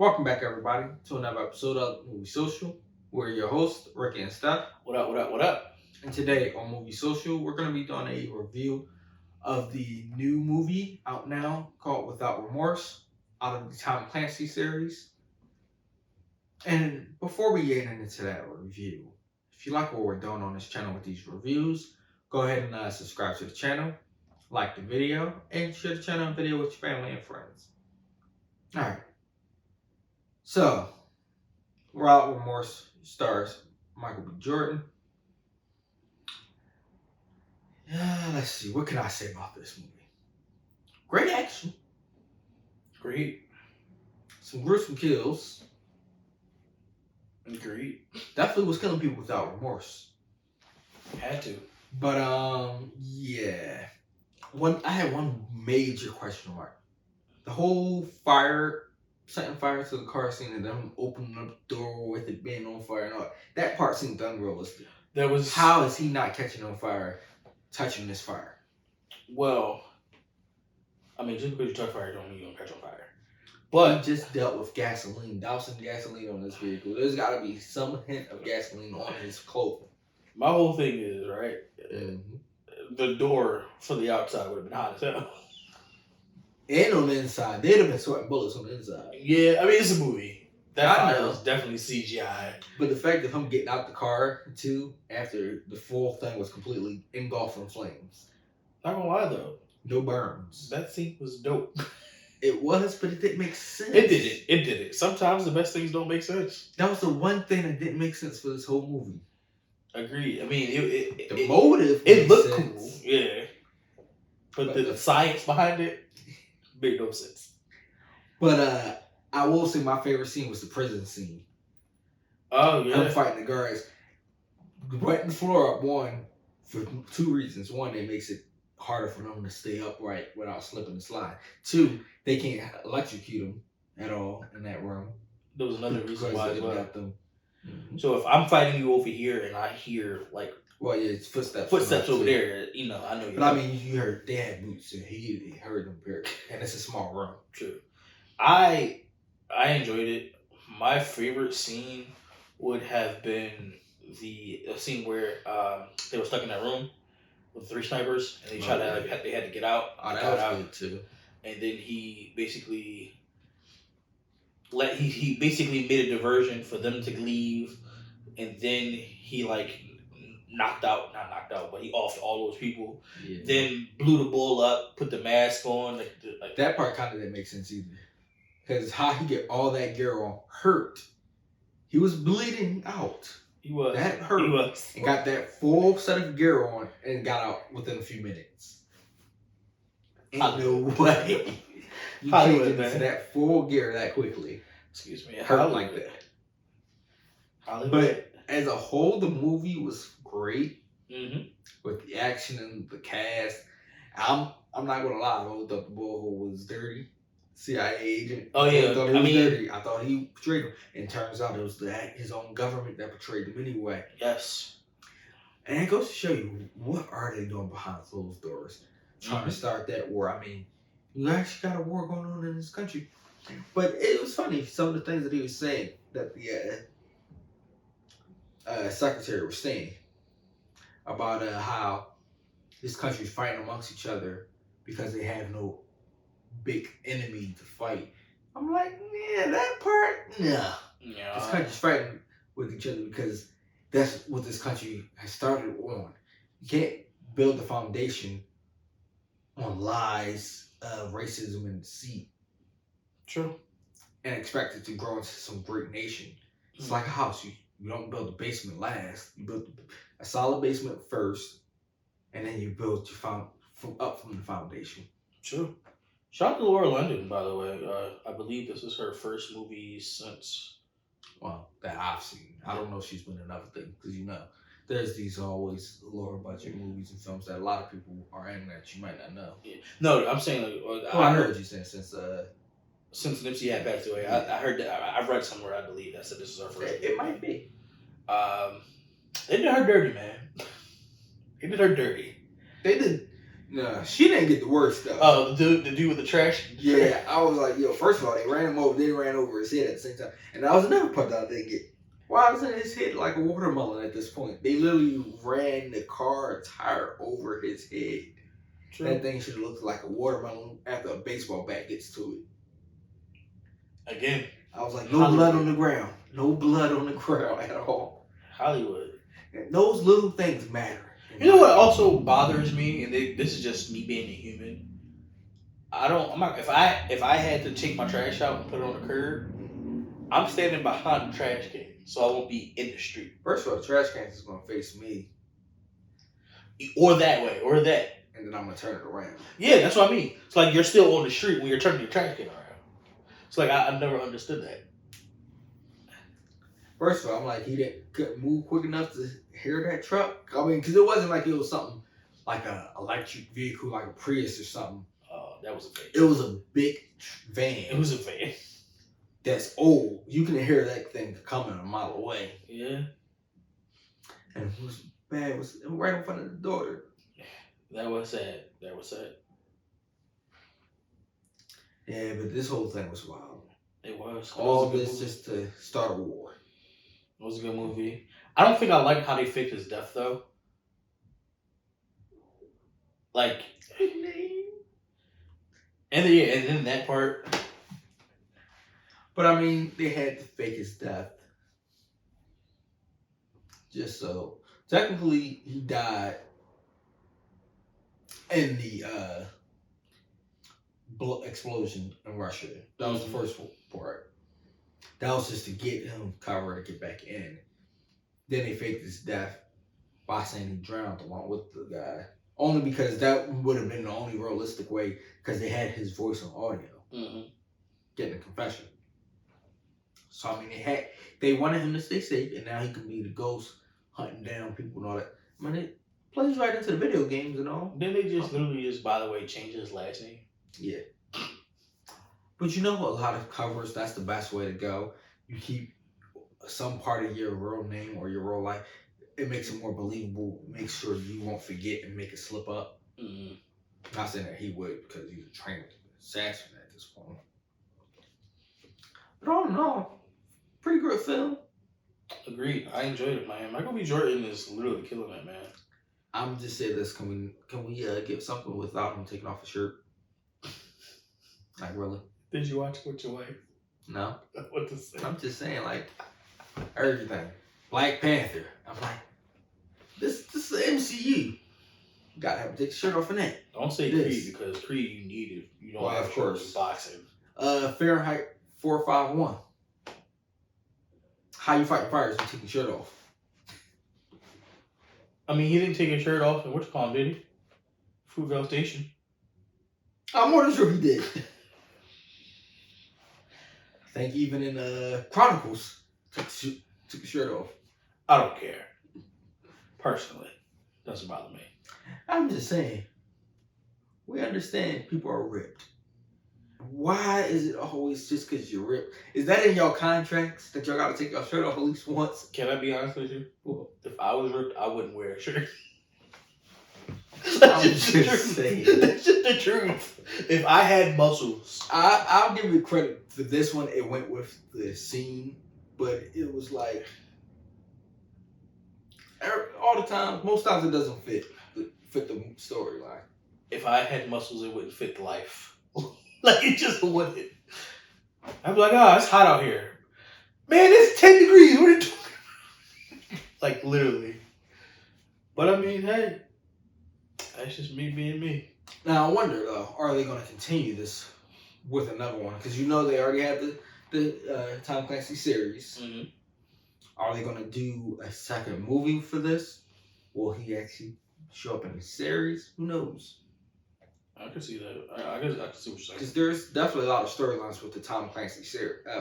Welcome back, everybody, to another episode of Movie Social. We're your hosts, Ricky and Steph. What up, what up, what up? And today on Movie Social, we're going to be doing a review of the new movie out now called Without Remorse, out of the Tom Clancy series. And before we get into that review, if you like what we're doing on this channel with these reviews, go ahead and subscribe to the channel, like the video, and share the channel and video with your family and friends. All right. So, Without Remorse stars Michael B. Jordan. Let's see, what can I say about this movie? Great action. Great. Some gruesome kills. Great. Definitely was killing people without remorse. Had to. But yeah. I had one major question mark. The whole setting fire to the car scene and them opening up the door with it being on fire and all that part seemed unrealistic. How is he not catching on fire, touching this fire? Well, I mean, just because you touch fire don't mean you're gonna catch on fire. But he just dealt with gasoline, dousing gasoline on this vehicle. There's got to be some hint of gasoline on his clothing. My whole thing is, right, the door for the outside would have been hot as hell. And on the inside. They'd have been sweating bullets on the inside. Yeah, I mean, it's a movie. That fire was definitely CGI. But the fact of him getting out the car, too, after the full thing was completely engulfed in flames. Not gonna lie, though. No burns. That scene was dope. It was, but it didn't make sense. It did it. Sometimes the best things don't make sense. That was the one thing that didn't make sense for this whole movie. Agreed. I mean, the motive. It looked cool, yeah. But the science behind it made no sense. But I will say my favorite scene was the prison scene. Oh yeah. I'm fighting the guards. Wetting the floor up, one, for two reasons. One, it makes it harder for them to stay upright without slipping and slide. Two, they can't electrocute them at all in that room. There was another reason why as well. Them. Mm-hmm. So if I'm fighting you over here and I hear like, well, yeah, it's footsteps over there, I know you're. But I mean, you heard they had boots, and he heard them, and it's a small room. True. I enjoyed it. My favorite scene would have been the scene where they were stuck in that room with 3 snipers, and they they had to get out. Oh, that was good too. And then he basically he basically made a diversion for them to leave, and then he not knocked out, but he offed all those people. Yeah. Then blew the bull up, put the mask on. That part kind of didn't make sense either, because how he get all that gear on hurt. He was bleeding out. He was. That hurt. He was. And got that full set of gear on and got out within a few minutes. Ain't no way. You can't get into that full gear that quickly. Excuse me. Hurt like that. But as a whole, the movie was great. Mm-hmm. With the action and the cast. I'm not gonna lie, I thought the boy was dirty. CIA agent. Oh yeah, I thought he was dirty. I thought he portrayed him. And turns out it was his own government that portrayed him anyway. Yes. And it goes to show you, what are they doing behind closed doors? Trying to start that war. I mean, you actually got a war going on in this country. But it was funny, some of the things that he was saying, that the secretary was saying about how this country's fighting amongst each other because they have no big enemy to fight. I'm like, yeah, that part, nah. Yeah. This country's fighting with each other because that's what this country has started on. You can't build the foundation on lies, racism, and deceit. True. And expect it to grow into some great nation. It's like a house. You don't build the basement last. You build a solid basement first, and then you build your up from the foundation. True. Shout out to Laura London, by the way. I believe this is her first movie since. Well, that I've seen. I don't know if she's been in other things, because there's these always lower budget movies and films that a lot of people are in that you might not know. Yeah. No, I'm saying I heard you saying since Nipsey had passed away. I heard that. I've read somewhere, I believe, that said this is our first. It might be. They did her dirty, man. They did her dirty. They did. Nah, she didn't get the worst though. Oh, the dude with the trash. Yeah, I was like, yo. First of all, they ran him over. Then they ran over his head at the same time, and that was another part that I didn't get. Why wasn't his head like a watermelon at this point? They literally ran the car tire over his head. True. That thing should have looked like a watermelon after a baseball bat gets to it. Again, I was like, no Hollywood. Blood on the ground. No blood on the ground at all. Hollywood. And those little things matter. You know what also bothers me, and this is just me being a human. If I had to take my trash out and put it on the curb, I'm standing behind the trash can, so I won't be in the street. First of all, the trash can is gonna face me. Or that way, or that. And then I'm gonna turn it around. Yeah, that's what I mean. It's like you're still on the street when you're turning your trash can around. It's like I've never understood that. First of all, I'm like, couldn't move quick enough to hear that truck. I mean, because it wasn't like it was something like a electric vehicle, like a Prius or something. That was a van. It was a big van. It was a van. That's old. You can hear that thing coming a mile away. Yeah. And it was bad. It was right in front of the daughter. That was sad. That was sad. Yeah, but this whole thing was wild. It was. All of this just to start a war. It was a good movie. I don't think I like how they faked his death though. Like, and then that part. But I mean, they had to fake his death. Just so technically, he died in the explosion in Russia. That was the first part. That was just to get him covered to get back in. Then they faked his death by saying he drowned along with the guy. Only because that would have been the only realistic way, because they had his voice on audio. Getting a confession. So I mean, they wanted him to stay safe, and now he can be the ghost hunting down people and all that. I mean, it plays right into the video games and all. Then they just literally just, by the way, change his last name. Yeah. But you know, a lot of covers, that's the best way to go. You keep some part of your real name or your real life. It makes it more believable. Make sure you won't forget and make it slip up. Not saying that he would, because he's a trained assassin at this point. But all in all, pretty good film. Agreed. I enjoyed it, man. Michael B. Jordan is literally killing it, man. I'm just saying this. Can we get something without him taking off his shirt? Like, really? Did you watch it with your wife? No. What to say? I'm just saying, like, everything. Black Panther. I'm like, this is the MCU. You gotta have to take the shirt off in that. Don't say Creed, because Creed you need it. You don't have shorts boxing. Fahrenheit 451. How you fight fires and take your shirt off? I mean, he didn't take his shirt off in which column, did he? Fruitvale Station. I'm more than sure he did. I think even in Chronicles, took the shirt off. I don't care. Personally, doesn't bother me. I'm just saying, we understand people are ripped. Why is it always just because you're ripped? Is that in your contracts that y'all got to take your shirt off at least once? Can I be honest with you? What? If I was ripped, I wouldn't wear a shirt. I'm just saying. That's just the truth. If I had muscles, I'll give you credit for this one. It went with the scene, but it was like all the time. Most times it doesn't fit the storyline. If I had muscles, it wouldn't fit the life. Like, it just wouldn't. I'd be like, oh, it's hot out here. Man, it's 10 degrees. What are you doing? Like, literally. But I mean, hey, that's just me being me. Now, I wonder, though, are they going to continue this with another one? Because you know they already have the Tom Clancy series. Mm-hmm. Are they going to do a second movie for this? Will he actually show up in the series? Who knows? I can see that. I can see what you're saying. Because there's definitely a lot of storylines with the Tom Clancy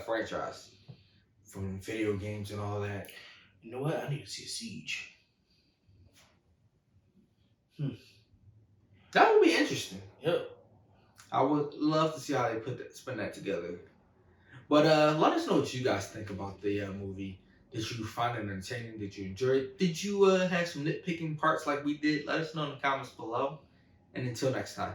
franchise. From video games and all that. You know what? I need to see a Siege. That would be interesting. Yep. I would love to see how they spin that together. But let us know what you guys think about the movie. Did you find it entertaining? Did you enjoy it? Did you have some nitpicking parts like we did? Let us know in the comments below. And until next time.